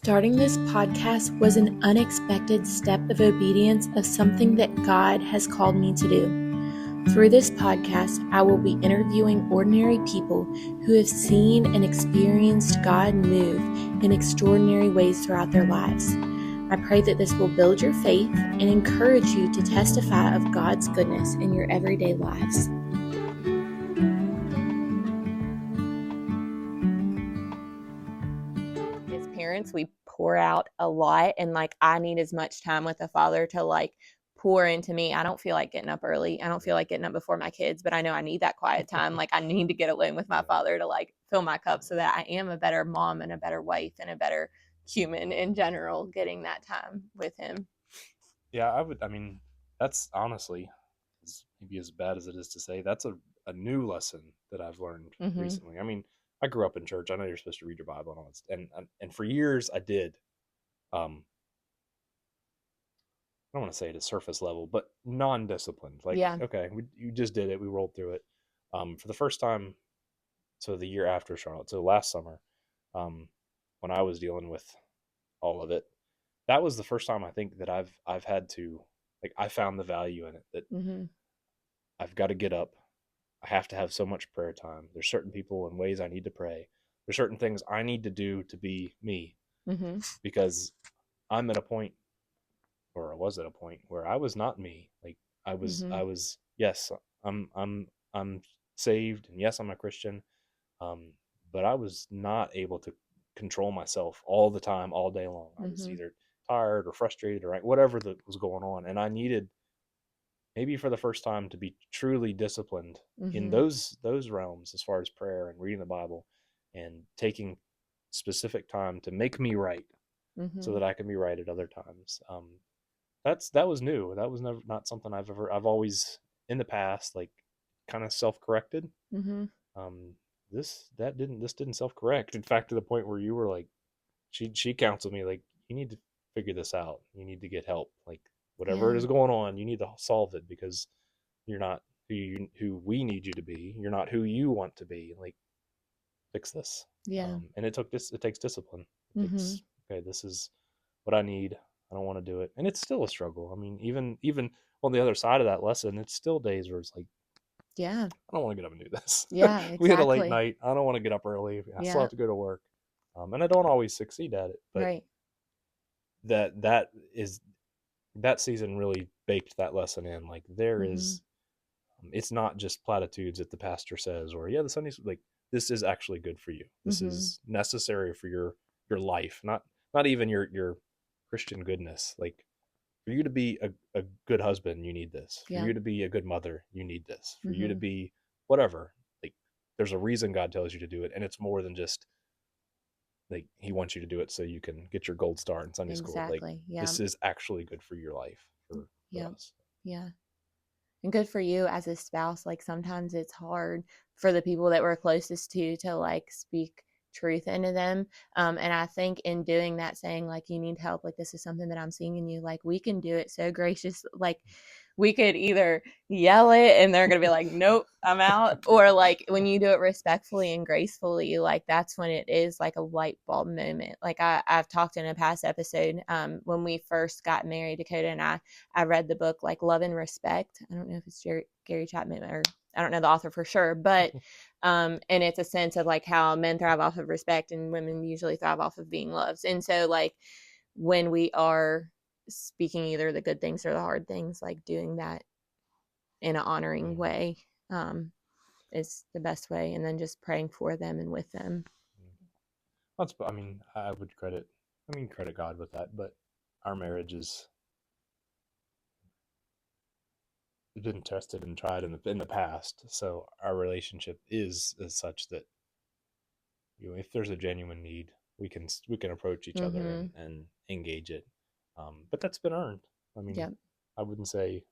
Starting this podcast was an unexpected step of obedience of something that God has called me to do. Through this podcast, I will be interviewing ordinary people who have seen and experienced God move in extraordinary ways throughout their lives. I pray that this will build your faith and encourage you to testify of God's goodness in your everyday lives. As parents, we pour out a lot, and I need as much time with the Father to pour into me. I don't feel like getting up early. I don't feel like getting up before my kids, but I know I need that quiet time. I need to get alone with my Father to fill my cup so that I am a better mom and a better wife and a better human in general, getting that time with him. Yeah, that's honestly, maybe as bad as it is to say, that's a new lesson that I've learned recently. I grew up in church. I know you're supposed to read your Bible and all that, and for years I did. I don't want to say at a surface level, but non-disciplined. Okay, you just did it. We rolled through it. For the first time, so the year after Charlotte, so last summer, when I was dealing with all of it, that was the first time I think that I've had to, I found the value in it, that I've got to get up. I have to have so much prayer time. There's certain people and ways I need to pray. There's certain things I need to do to be me, because I'm at a point, or I was at a point where I was not me. I was, yes, I'm saved, and yes, I'm a Christian. But I was not able to control myself all the time, all day long. I was either tired or frustrated or whatever that was going on. And I needed, maybe for the first time, to be truly disciplined in those realms, as far as prayer and reading the Bible and taking specific time to make me right, so that I can be right at other times. That was new. That was not something I've always in the past, kind of self-corrected. This didn't self-correct. In fact, to the point where you were she counseled me, you need to figure this out. You need to get help. Whatever is going on, you need to solve it, because you're not who we need you to be. You're not who you want to be. Fix this. And it takes discipline. It takes, okay, this is what I need. I don't want to do it. And it's still a struggle. Even on the other side of that lesson, it's still days where it's I don't want to get up and do this. Yeah, exactly. We had a late night. I don't want to get up early. I still have to go to work. And I don't always succeed at it. But right. that season really baked that lesson in. There is, it's not just platitudes that the pastor says, or the Sunday's, this is actually good for you. This is necessary for your life, not even your Christian goodness. For you to be a good husband, you need this. For you to be a good mother, you need this. For you to be whatever, there's a reason God tells you to do it. And it's more than just he wants you to do it so you can get your gold star in Sunday school. This is actually good for your life, for us. Yeah. And good for you as a spouse. Sometimes it's hard for the people that we're closest to speak truth into them. And I think in doing that, saying you need help, this is something that I'm seeing in you, we can do it so gracious. We could either yell it and they're going to be nope, I'm out. Or when you do it respectfully and gracefully, that's when it is a light bulb moment. I've talked in a past episode, when we first got married, Dakota and I read the book, Love and Respect. I don't know if it's Gary Chapman, or I don't know the author for sure, but, and it's a sense of how men thrive off of respect and women usually thrive off of being loved. And so when we are speaking either the good things or the hard things, doing that in an honoring way, is the best way. And then just praying for them and with them. I would credit God with that, but our marriage has been tested and tried in the past. So our relationship is such that, if there's a genuine need, we can approach each other and engage it. But that's been earned. I wouldn't say,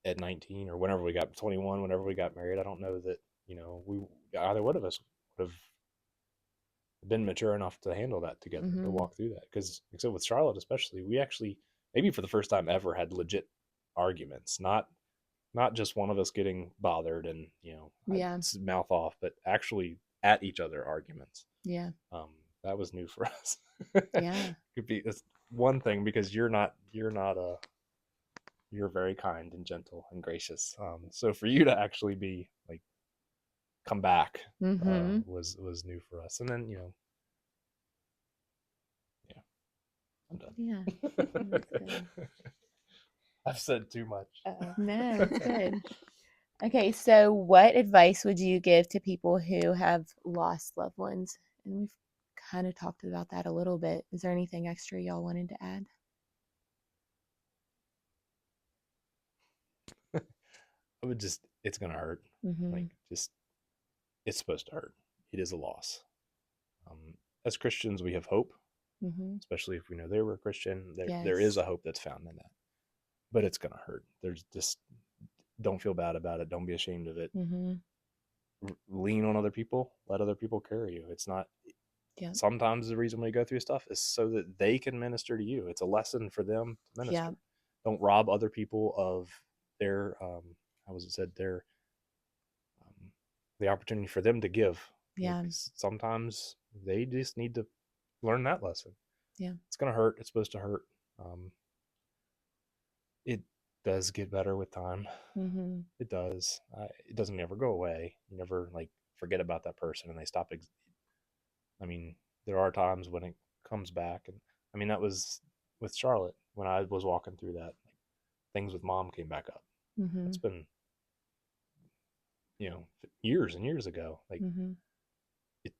at 19 or whenever we got 21, whenever we got married, I don't know that, either one of us would have been mature enough to handle that together, to walk through that. Because except with Charlotte, especially, we actually, maybe for the first time ever, had legit arguments, not just one of us getting bothered and, mouth off, but actually at each other arguments. that was new for us. Yeah. Could be it's one thing because you're very kind and gentle and gracious. So for you to actually be like come back Mm-hmm. was new for us. And then yeah, I'm Yeah. done. That's good. I've said too much. Uh-oh. No, it's good. Okay, so what advice would you give to people who have lost loved ones? And we've kind of talked about that a little bit. Is there anything extra y'all wanted to add? I would just, it's gonna hurt. Mm-hmm. Like just, it's supposed to hurt. It is a loss. As Christians, we have hope, Mm-hmm. especially if we know they were a Christian. There is Yes. a hope that's found in that, but it's gonna hurt. There's just don't feel bad about it. Don't be ashamed of it. Mm-hmm. Lean on other people. Let other people carry you. It's not. Yep. Sometimes the reason we go through stuff is so that they can minister to you. It's a lesson for them to minister. Yep. Don't rob other people of their how was it said, their the opportunity for them to give. Yeah. Like sometimes they just need to learn that lesson. Yeah. It's gonna hurt. It's supposed to hurt. Um, it does get better with time. Mm-hmm. It does. It doesn't ever go away. You never like forget about that person and they stop. I mean, there are times when it comes back, and I mean that was with Charlotte when I was walking through that. Like, things with mom came back up. Mm-hmm. It's been years and years ago. Like Mm-hmm. it,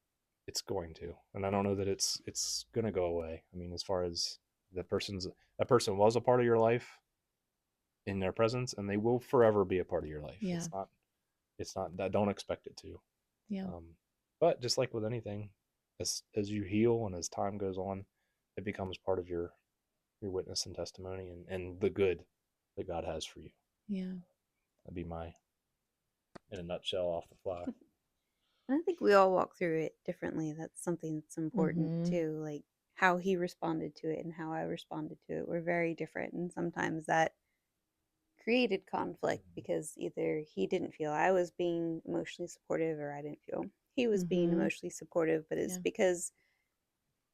it's going to, and I don't know that it's gonna go away. I mean, as far as that person was a part of your life in their presence, and they will forever be a part of your life. Yeah. It's not that, don't expect it to. Yeah. But just like with anything, as you heal and as time goes on, it becomes part of your witness and testimony and the good that God has for you. Yeah. That'd be my, in a nutshell, off the fly. I think we all walk through it differently. That's something that's important Mm-hmm. too. Like how he responded to it and how I responded to it were very different. And sometimes that created conflict because either he didn't feel I was being emotionally supportive or I didn't feel he was being Mm-hmm. emotionally supportive. But it's Yeah. because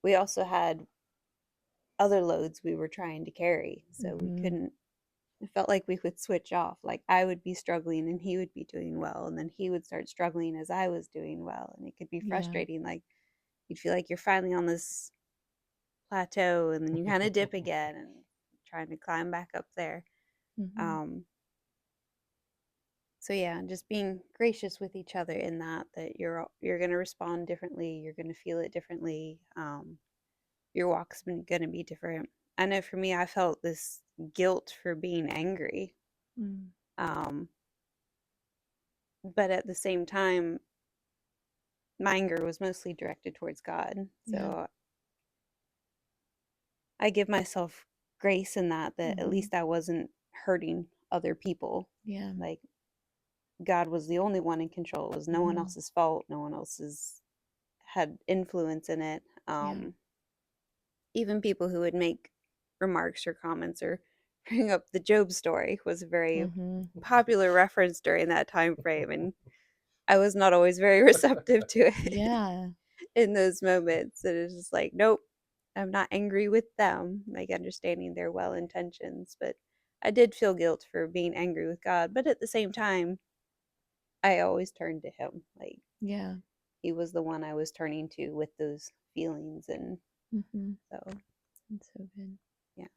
we also had other loads we were trying to carry. So we Mm-hmm. couldn't, it felt like we would switch off. Like I would be struggling and he would be doing well. And then he would start struggling as I was doing well. And it could be Yeah. frustrating. Like you'd feel like you're finally on this plateau and then you kind of dip again and trying to climb back up there. Mm-hmm. So yeah, just being gracious with each other in that you're going to respond differently, you're going to feel it differently. Your walk's been going to be different. I know for me, I felt this guilt for being angry. Mm. But at the same time, my anger was mostly directed towards God. So Yeah. I give myself grace in that at Mm-hmm. least I wasn't hurting other people. Yeah. Like God was the only one in control. It was no one Mm-hmm. else's fault. No one else's had influence in it. Yeah. Even people who would make remarks or comments or bring up the Job story was a very Mm-hmm. popular reference during that time frame, and I was not always very receptive to it Yeah. in those moments. And it's just like, nope, I'm not angry with them, like understanding their well intentions, but I did feel guilt for being angry with God. But at the same time, I always turned to him. Like Yeah. he was the one I was turning to with those feelings. And Mm-hmm. so, That's so good. yeah.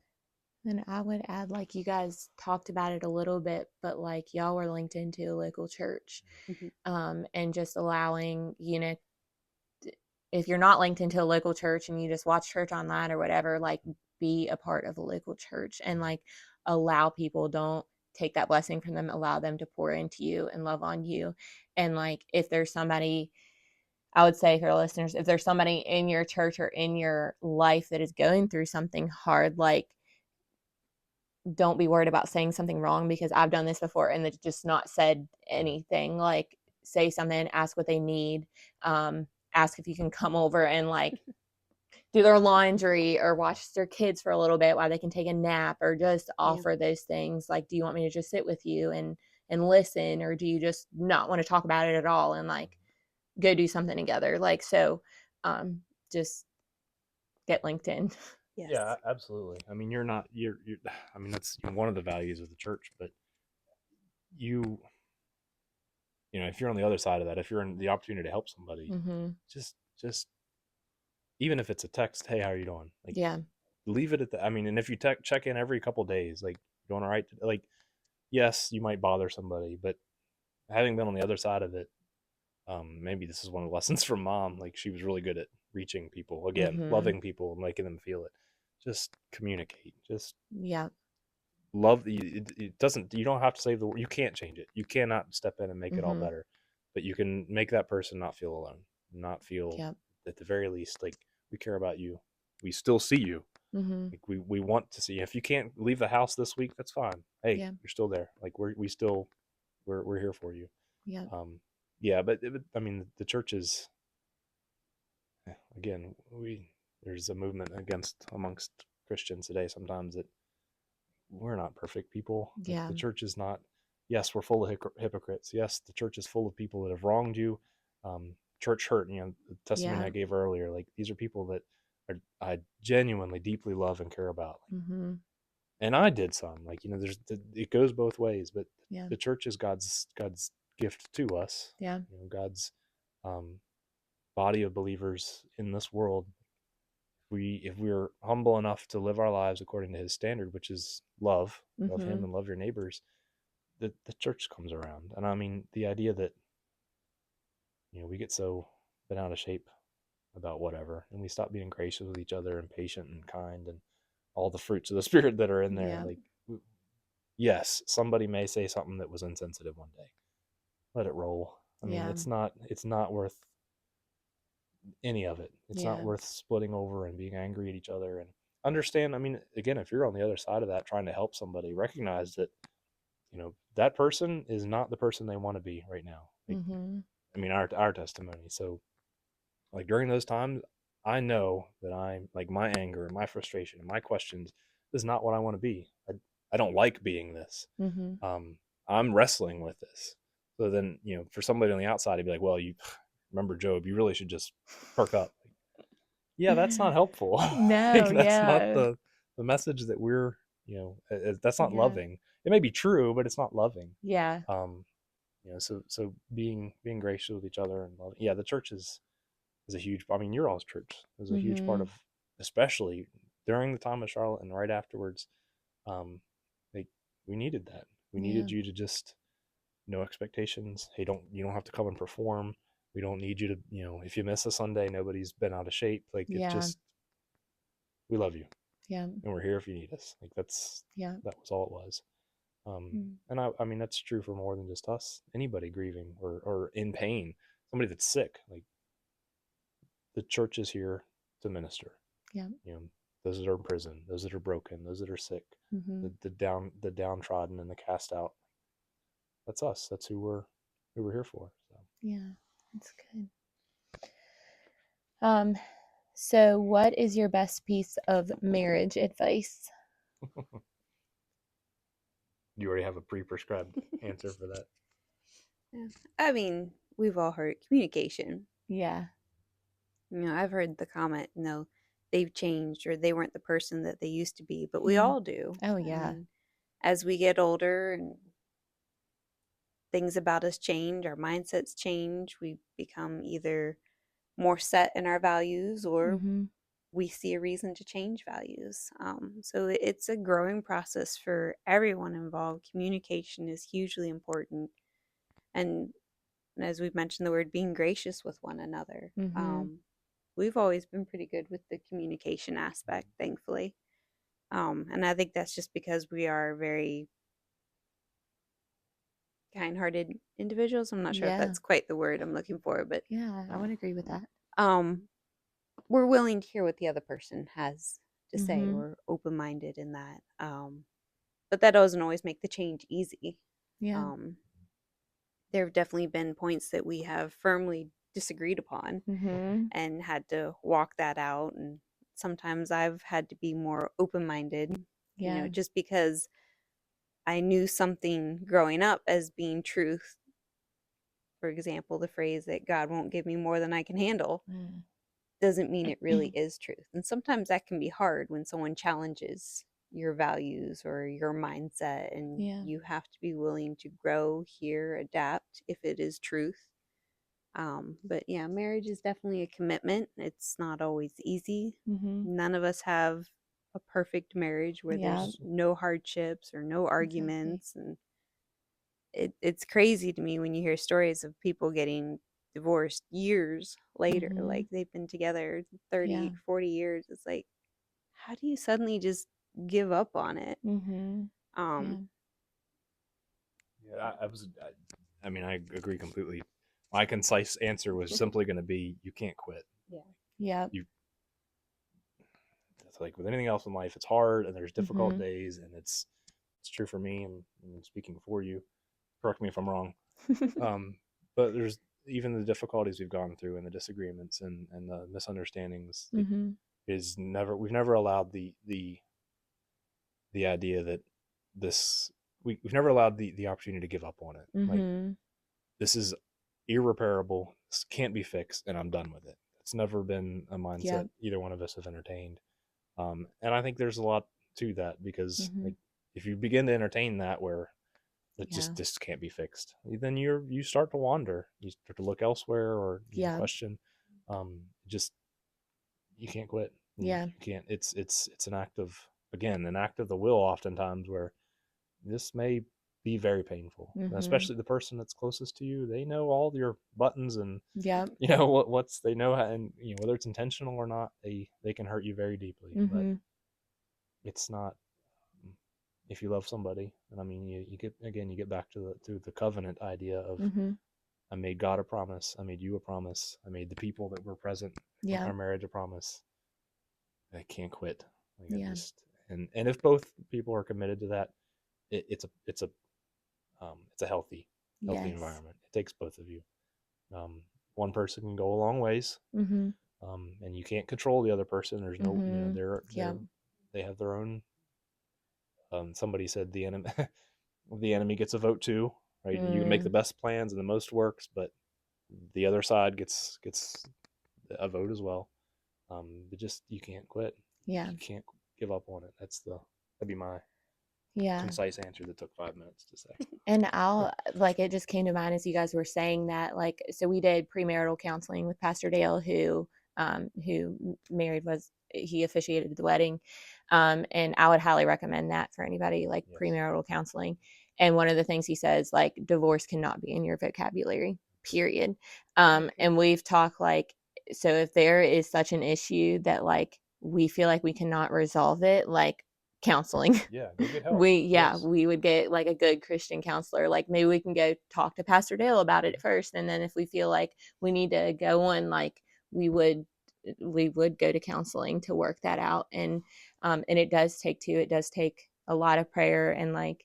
And I would add, like, you guys talked about it a little bit, but like y'all were linked into a local church, Mm-hmm. and just allowing, if you're not linked into a local church and you just watch church online or whatever, like be a part of a local church and like allow people, don't take that blessing from them, allow them to pour into you and love on you. And like, if there's somebody, I would say for listeners, if there's somebody in your church or in your life that is going through something hard, like, don't be worried about saying something wrong, because I've done this before and it's just not said anything. Like, say something, ask what they need, ask if you can come over and like do their laundry or watch their kids for a little bit while they can take a nap, or just Yeah. offer those things. Like, do you want me to just sit with you and listen, or do you just not want to talk about it at all and like go do something together? Like, so just get linked in. Yes. Yeah, absolutely. I mean, you're I mean, that's one of the values of the church, but you if you're on the other side of that, if you're in the opportunity to help somebody, Mm-hmm. just even if it's a text, hey, how are you doing? Like, Yeah. leave it at that. I mean, and if you check in every couple of days, like, doing all right, like, yes, you might bother somebody, but having been on the other side of it, maybe this is one of the lessons from mom. Like, she was really good at reaching people, again, Mm-hmm. loving people and making them feel it. Just communicate. Just Yeah. love. It doesn't. You don't have to save the world. You can't change it. You cannot step in and make it all Mm-hmm. better, but you can make that person not feel alone, not feel, Yep. at the very least, like, we care about you. We still see you. Mm-hmm. Like, we want to see you. If you can't leave the house this week, that's fine. Hey, Yeah. you're still there. Like, we still, we're here for you. Yep. Yeah, but I mean, the church is, again, there's a movement amongst Christians today sometimes that we're not perfect people. Like, Yeah. the church is not. Yes, we're full of hypocrites. Yes, the church is full of people that have wronged you. Church hurt. The testimony Yeah. I gave earlier. Like, these are people that I genuinely, deeply love and care about. Mm-hmm. And I did some. Like, it goes both ways. But Yeah. the church is God's gift to us. Yeah. God's um, body of believers in this world. If we're humble enough to live our lives according to His standard, which is love Mm-hmm. Him and love your neighbors, the church comes around. And I mean, the idea that we get so bent out of shape about whatever, and we stop being gracious with each other and patient and kind and all the fruits of the spirit that are in there. Yeah. Like, yes, somebody may say something that was insensitive one day. Let it roll. I mean, Yeah. it's not worth any of it. It's not Yeah. worth splitting over and being angry at each other. And understand, I mean, again, if you're on the other side of that trying to help somebody, recognize that that person is not the person they want to be right now. Like, Mm-hmm. I mean, our testimony. So, like, during those times, I know that I'm like, my anger and my frustration and my questions is not what I want to be. I don't like being this. Mm-hmm. um, I'm wrestling with this. So then, for somebody on the outside to be like, well, you remember Job, you really should just perk up. Yeah, that's not helpful. Like, No. that's not Yeah. the message that we're, that's not Yeah. loving. It may be true, but it's not loving. Yeah. Um, so being gracious with each other and loving. Yeah, the church is a huge. I mean, your all's church is a huge part Mm-hmm. of, especially during the time of Charlotte and right afterwards. Um, like, we needed that. We Yeah. needed you to just, no expectations. Hey, you don't have to come and perform. We don't need you to, if you miss a Sunday, nobody's been out of shape. Like, it's Yeah. just, we love you Yeah. and we're here if you need us. Like, Yeah. that was all it was. And I mean, that's true for more than just us. Anybody grieving or in pain, somebody that's sick. Like, the church is here to minister. Yeah. Those that are in prison, those that are broken, those that are sick, Mm-hmm. the downtrodden and the cast out. That's us. That's who we're here for. So. Yeah. That's good. So what is your best piece of marriage advice? You already have a pre-prescribed answer for that. Yeah. I mean, we've all heard communication. Yeah. I've heard the comment, they've changed or they weren't the person that they used to be, but we all do. Oh, I yeah. mean, as we get older and things about us change, our mindsets change, we become either more set in our values or Mm-hmm. we see a reason to change values. So it's a growing process for everyone involved. Communication is hugely important. And as we've mentioned, the word being gracious with one another. Mm-hmm. We've always been pretty good with the communication aspect, thankfully. And I think that's just because we are very kind-hearted individuals. I'm not sure if Yeah. that's quite the word I'm looking for, but Yeah. I would agree with that. um, we're willing to hear what the other person has to say. Mm-hmm. We're open-minded in that. But that doesn't always make the change easy. Yeah. Um, there have definitely been points that we have firmly disagreed upon Mm-hmm. and had to walk that out. And sometimes I've had to be more open-minded, Yeah. just because I knew something growing up as being truth. For example, the phrase that God won't give me more than I can handle. Mm. doesn't mean it really is truth. And sometimes that can be hard when someone challenges your values or your mindset, and you have to be willing to grow, hear, adapt if it is truth. But yeah, marriage is definitely a commitment. It's not always easy. None of us have a perfect marriage where there's no hardships or no arguments. And it's crazy to me when you hear stories of people getting divorced years later, like they've been together 30, 40 years. It's like, how do you suddenly just give up on it? I mean, I agree completely. My concise answer was simply going to be, you can't quit. It's like with anything else in life, it's hard and there's difficult days, and it's true for me, and speaking for you. Correct me if I'm wrong. But there's even the difficulties we've gone through and the disagreements and the misunderstandings we've never allowed the idea that we've never allowed the opportunity to give up on it. Like, this is irreparable, this can't be fixed, and I'm done with it. It's never been a mindset either one of us have entertained. And I think there's a lot to that, because like, if you begin to entertain that, where it just this can't be fixed, then you start to wander, you start to look elsewhere, or question. Just, you can't quit. You can't. It's an act of, again, an act of the will, oftentimes, where this may be very painful, especially the person that's closest to you. They know all your buttons, and you know what's they know how, and whether it's intentional or not, they can hurt you very deeply. But it's not, if you love somebody. And I mean, you get back to the covenant idea of, I made God a promise, I made you a promise, I made the people that were present in our marriage a promise. I can't quit. Like, and if both people are committed to that, it's a healthy environment. It takes both of you. One person can go a long ways, and you can't control the other person. There's no, they have their own. Somebody said the enemy, the enemy gets a vote too, right? You can make the best plans and the most works, but the other side gets a vote as well. But just, you can't quit. You can't give up on it. That'd be my concise answer that took 5 minutes to say. And it just came to mind as you guys were saying that, like, so we did premarital counseling with Pastor Dale, who he officiated the wedding. And I would highly recommend that for anybody, like, premarital counseling. And one of the things he says, like, divorce cannot be in your vocabulary, period. And we've talked, like, so if there is such an issue that, like, we feel like we cannot resolve it, like, counseling. Go get help. We would get, like, a good Christian counselor. Like, maybe we can go talk to Pastor Dale about it first, and then if we feel like we need to go on, like, we would go to counseling to work that out. And it does take a lot of prayer and, like,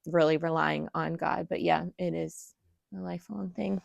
really relying on God. But it is a lifelong thing.